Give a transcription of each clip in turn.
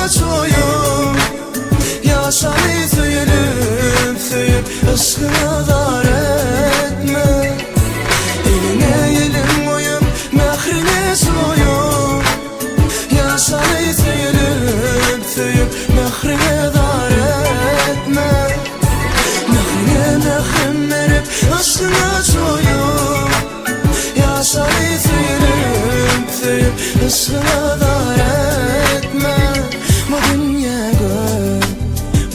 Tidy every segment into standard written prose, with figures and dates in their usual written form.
aşkına çoyup yaşayı söyülüp söyüp aşkına dar etme. Eline elim koyup mehrine soyup yaşayı söyülüp söyüp mehrine dar etme. Mehrine mehrim verip aşkına çoyup yaşayı söyülüp söyüp aşkına dar etme. Bu dünyaya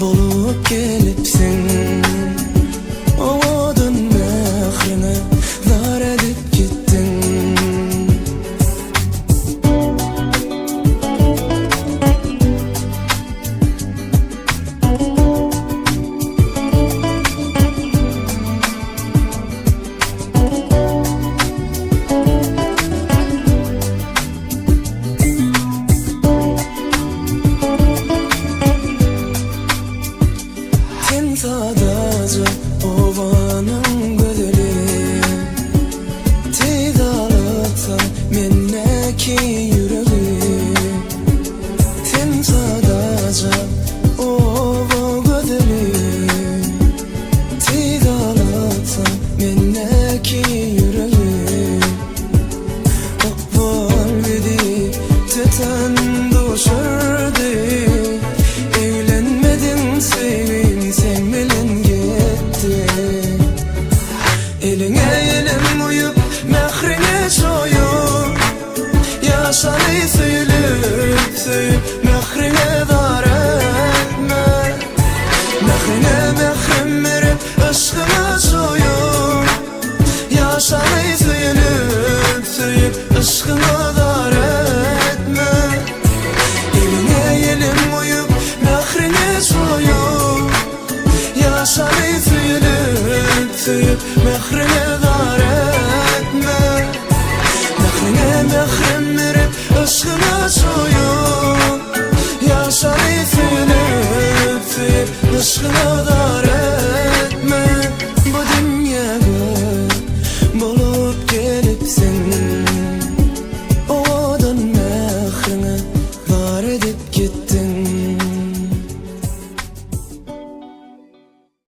bulup gelipsin, oğudun mehrini dar edip gittin. Sadaca ovanın gözeli Tidalıksan menneki yüreği. Sen sadaca ova gözeli Tidalıksan menneki yüreği. Akval dedi teten düşürdü, eğlenmedin sevin sen bilin gitti. Eline elim uyup mehrine çoyup yaşayı söyülüp söyüp mehrine dar etme. Mehrine mehrim verip aşkına çoyup yaşayı söyülüp söyüp aşkına dar etme. Eline elim uyup mehrine çoyup yaşayı söyülüp söyüp mehrine dar etme. Mehrine mehrim verip aşkına çoyup yaşayı söyülüp söyüp aşkına dar etme.